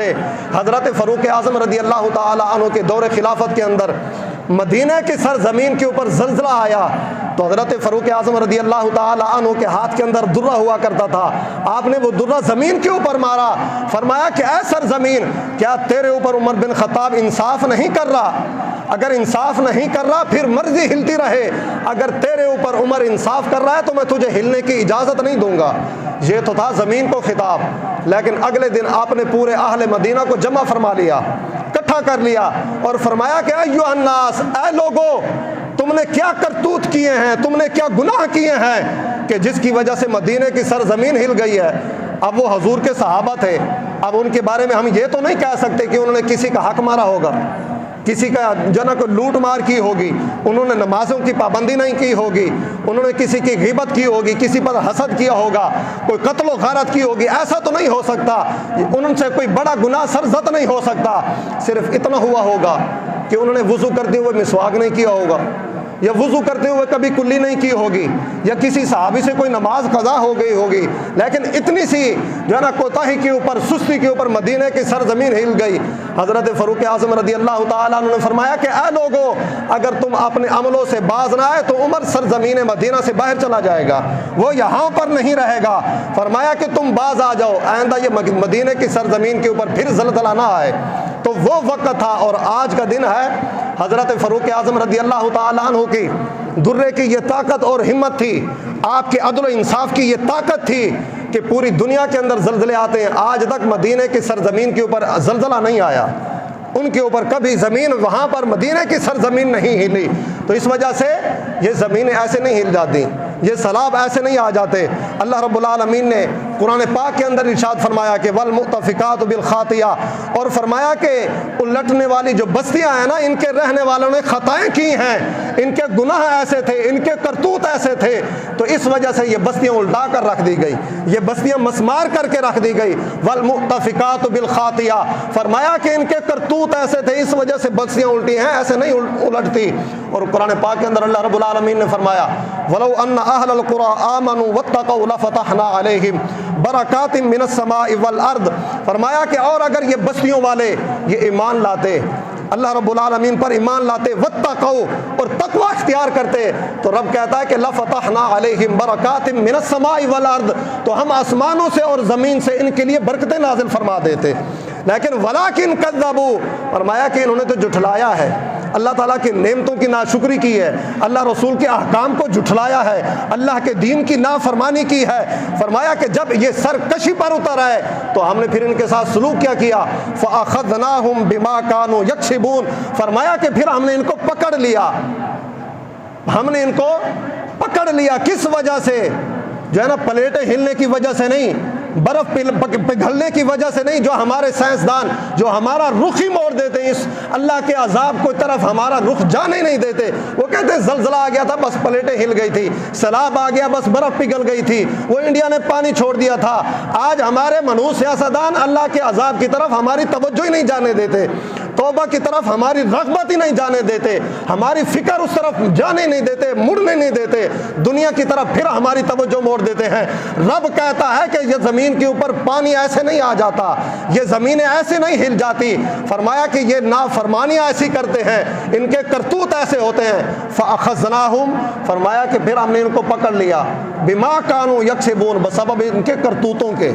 हज़रत फ़ारूक आज़म रज़ी अल्लाह ताला अन्हु के दौर खिलाफत के अंदर मदीना की सरजमीन के ऊपर ज़ल्ज़ला आया तो हज़रत फ़ारूक आज़म रज़ी अल्लाह ताला अन्हु के हाथ के अंदर दुर्रा हुआ करता था। आपने वो दुर्रा ज़मीन के ऊपर मारा, फरमाया कि ऐ सरजमीन, क्या तेरे ऊपर उमर बिन ख़त्ताब इंसाफ नहीं कर रहा? अगर इंसाफ नहीं कर रहा फिर मर्जी हिलती रहे, अगर तेरे ऊपर उमर इंसाफ कर रहा है तो मैं तुझे हिलने की इजाज़त नहीं दूंगा। ये तो था ज़मीन को खिताब, लेकिन अगले दिन आपने पूरे अहले मदीना को जमा फरमा लिया, इकट्ठा कर लिया और फरमाया कि अय्युहन्नास, ऐ लोगो, तुमने क्या करतूत किए हैं, तुमने क्या गुनाह किए हैं कि जिसकी वजह से मदीने की सरजमीन हिल गई है। अब वो हजूर के सहाबा थे, अब उनके बारे में हम ये तो नहीं कह सकते कि उन्होंने किसी का हक मारा होगा, किसी का जना को लूट मार की होगी, उन्होंने नमाजों की पाबंदी नहीं की होगी, उन्होंने किसी की ग़ीबत की होगी, किसी पर हसद किया होगा, कोई कत्ल गारत की होगी, ऐसा तो नहीं हो सकता। उनसे कोई बड़ा गुनाह सरजद नहीं हो सकता। सिर्फ इतना हुआ होगा कि उन्होंने वुज़ू करते हुए मिसवाक नहीं किया होगा, या वुज़ू करते हुए कभी कुल्ली नहीं की होगी, या किसी सहाबी से कोई नमाज कज़ा हो गई होगी, लेकिन इतनी सी जो है ना कोताही के ऊपर, सुस्ती के ऊपर मदीने की सरजमीन हिल गई। हज़रत फ़ारूक आज़म रज़ी अल्लाह ताला अन्हु ने फरमाया कि ऐ लोगो, अगर तुम अपने अमलों से बाज ना आए तो उमर सरजमीन मदीना से बाहर चला जाएगा, वो यहाँ पर नहीं रहेगा। फरमाया कि तुम बाज आ जाओ, आइंदा ये मदीने की सरजमीन के ऊपर फिर ज़ल्ज़ला ना आए। तो वो वक्त था और आज का दिन है। हज़रत फ़ारूक आज़म रज़ी अल्लाह ताला अन्हु की दुर्रे की ये ताकत और हिम्मत थी, आपके अदल इंसाफ की ये ताकत थी कि पूरी दुनिया के अंदर ज़ल्ज़ले आते हैं, आज तक मदीने की सरजमीन के ऊपर ज़ल्ज़ला नहीं आया, उनके ऊपर कभी ज़मीन वहाँ पर मदीने की सरजमीन नहीं हिली। तो इस वजह से ये ज़मीनें ऐसे नहीं हिल जाती, ये सैलाब ऐसे नहीं आ जाते। अल्लाह रब्बुल आलमीन ने कुरान पाक के अंदर इरशाद फरमाया कि वल मुत्तफ़िकात बिल खातिया, और फरमाया कि उलटने वाली जो बस्तियां हैं ना, इनके रहने वालों ने खताएं की हैं, इनके गुनाह ऐसे थे, इनके करतूत ऐसे थे, तो इस वजह से ये बस्तियां उल्टा कर रख दी गई, ये बस्तियां मसमार करके रख दी गई। वल मुत्तफ़िकात बिल खातिया, फरमाया कि इनके करतूत ऐसे थे, इस वजह से बस्तियां उल्टी हैं, ऐसे नहीं उलटती। और कुरान पाक के अंदर अल्लाह रब्बुल आलमीन ने फरमाया वलौ अन्ना अहलल कुरा आमनु वत्तक़ौ लफ़तहना अलैहिम बरकातिम मिनस समाई वल अर्द, फरमाया कि और अगर ये बस्तियों वाले ये ईमान लाते, अल्लाह रब्बुल आलमीन पर ईमान लाते, वत्तक़ौ, और तक़वा इख्तियार करते, तो रब कहता है कि लफ़तहना अलैहिम बरकातिम मिनस समाई वल अर्द, तो हम आसमानों से और ज़मीन से इनके लिए बरकतें नाज़िल फरमा देते। लेकिन वलाकिन कज़्ज़बू, फरमाया कि इन्होंने तो जुठलाया है, अल्लाह ताला की नेमतों की नाशुक्री की है, अल्लाह रसूल के अहकाम को जुठलाया है, अल्लाह के दीन की नाफरमानी की है। फरमाया कि जब ये सरकशी पर उतर आए तो हमने फिर इनके साथ सलूक क्या किया, फ़अख़ज़नाहुम बिमा कानू यक्सिबून, फरमाया कि फिर हमने इनको पकड़ लिया, हमने इनको पकड़ लिया। किस वजह से? जो है ना, प्लेटें हिलने की वजह से नहीं, बर्फ पिघलने की वजह से नहीं, जो हमारे साइंसदान जो हमारा रुख ही मोड़ देते हैं, इस अल्लाह के अजाब को तरफ हमारा रुख जाने नहीं देते। वो कहते हैं ज़ल्ज़ला आ गया था बस प्लेटें हिल गई थी, सैलाब आ गया बस बर्फ पिघल गई थी, वो इंडिया ने पानी छोड़ दिया था। आज हमारे मनहूस सियासतदान अल्लाह के अजाब की तरफ हमारी तवज्जो ही नहीं जाने देते, तौबा की तरफ हमारी रग़बत ही नहीं जाने देते, हमारी फ़िक्र उस तरफ जाने नहीं देते, मुड़ने नहीं देते, दुनिया की तरफ फिर हमारी तवज्जो मोड़ देते हैं। रब कहता है कि ये ज़मीन के ऊपर पानी ऐसे नहीं आ जाता, ये ज़मीनें ऐसे नहीं हिल जाती। फरमाया कि ये नाफरमानियाँ ऐसी करते हैं, इनके करतूत ऐसे होते हैं। फ़अख़ज़नाहुम, फरमाया कि फिर हमने इनको पकड़ लिया, बिमा कानू यक्सिबून, बसबब इनके करतूतों के।